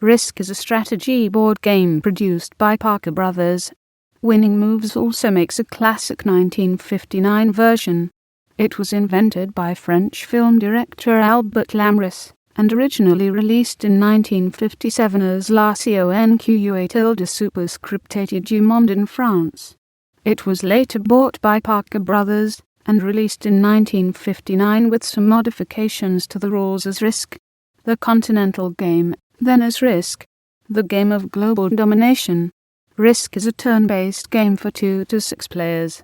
Risk is a strategy board game produced by Parker Brothers. Winning Moves also makes a classic 1959 version. It was invented by French film director Albert Lamorisse, and originally released in 1957 as La Conquête du Monde in France. It was later bought by Parker Brothers, and released in 1959 with some modifications to the rules as Risk. The Continental Game, then as Risk. The Game of Global Domination. Risk is a turn-based game for 2 to 6 players.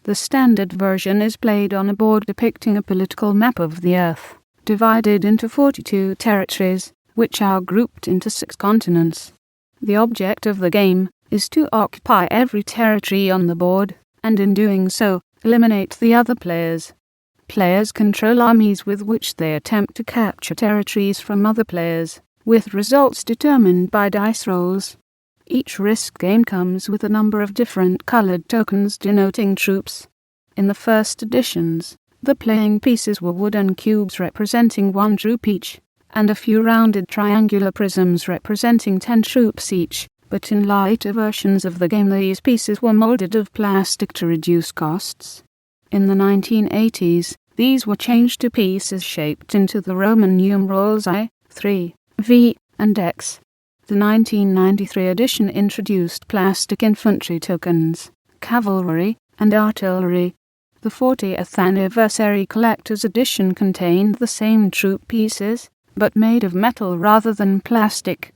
The standard version is played on a board depicting a political map of the Earth, divided into 42 territories, which are grouped into 6 continents. The object of the game is to occupy every territory on the board, and in doing so, eliminate the other players. Players control armies with which they attempt to capture territories from other players, with results determined by dice rolls. Each Risk game comes with a number of different colored tokens denoting troops. In the first editions, the playing pieces were wooden cubes representing 1 troop each, and a few rounded triangular prisms representing 10 troops each, but in later versions of the game these pieces were molded of plastic to reduce costs. In the 1980s, these were changed to pieces shaped into the Roman numerals I, 3, V, and X. The 1993 edition introduced plastic infantry tokens, cavalry, and artillery. The 40th Anniversary Collector's Edition contained the same troop pieces, but made of metal rather than plastic.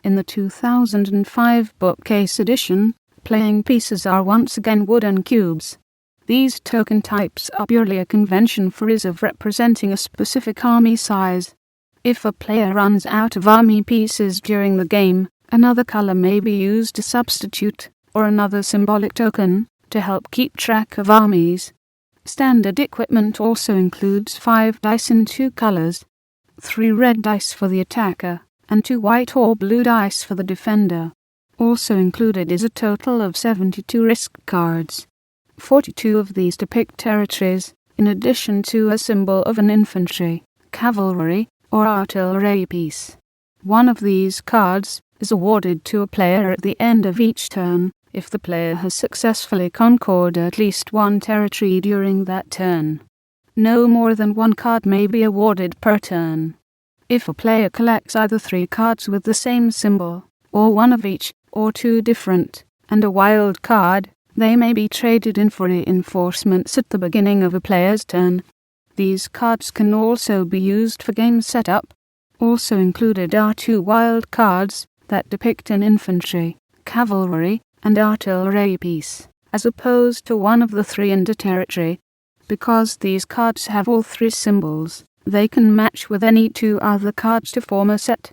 In the 2005 Bookcase Edition, playing pieces are once again wooden cubes. These token types are purely a convention for of representing a specific army size. If a player runs out of army pieces during the game, another color may be used to substitute, or another symbolic token, to help keep track of armies. Standard equipment also includes 5 dice in 2 colors, 3 red dice for the attacker, and 2 white or blue dice for the defender. Also included is a total of 72 Risk cards. 42 of these depict territories, in addition to a symbol of an infantry, cavalry, or artillery piece. One of these cards is awarded to a player at the end of each turn, if the player has successfully conquered at least 1 territory during that turn. No more than 1 card may be awarded per turn. If a player collects either 3 cards with the same symbol, or 1 of each, or 2 different, and a wild card, they may be traded in for reinforcements at the beginning of a player's turn. These cards can also be used for game setup. Also included are 2 wild cards that depict an infantry, cavalry, and artillery piece, as opposed to 1 of the 3 in the territory. Because these cards have all 3 symbols, they can match with any 2 other cards to form a set.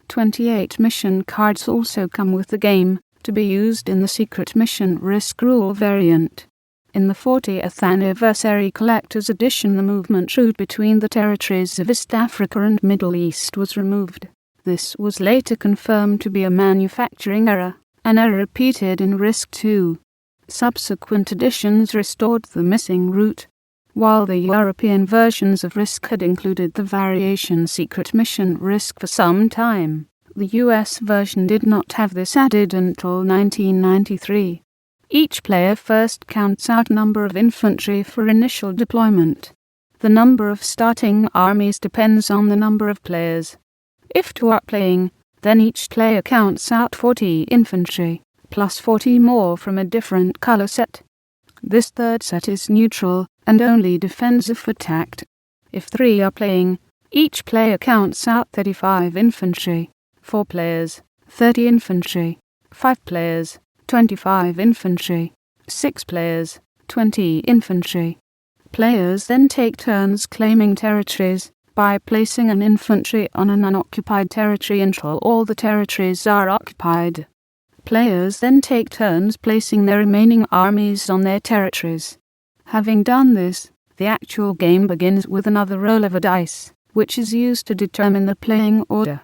28 mission cards also come with the game, to be used in the Secret Mission Risk Rule variant. In the 40th Anniversary Collector's Edition, the movement route between the territories of East Africa and Middle East was removed. This was later confirmed to be a manufacturing error, an error repeated in Risk 2. Subsequent editions restored the missing route. While the European versions of Risk had included the variation Secret Mission Risk for some time, the US version did not have this added until 1993. Each player first counts out number of infantry for initial deployment. The number of starting armies depends on the number of players. If 2 are playing, then each player counts out 40 infantry, plus 40 more from a different color set. This third set is neutral, and only defends if attacked. If 3 are playing, each player counts out 35 infantry. 4 players, 30 infantry. 5 players, 25 infantry. 6 players, 20 infantry. Players then take turns claiming territories by placing an infantry on an unoccupied territory until all the territories are occupied. Players then take turns placing their remaining armies on their territories. Having done this, the actual game begins with another roll of a dice, which is used to determine the playing order.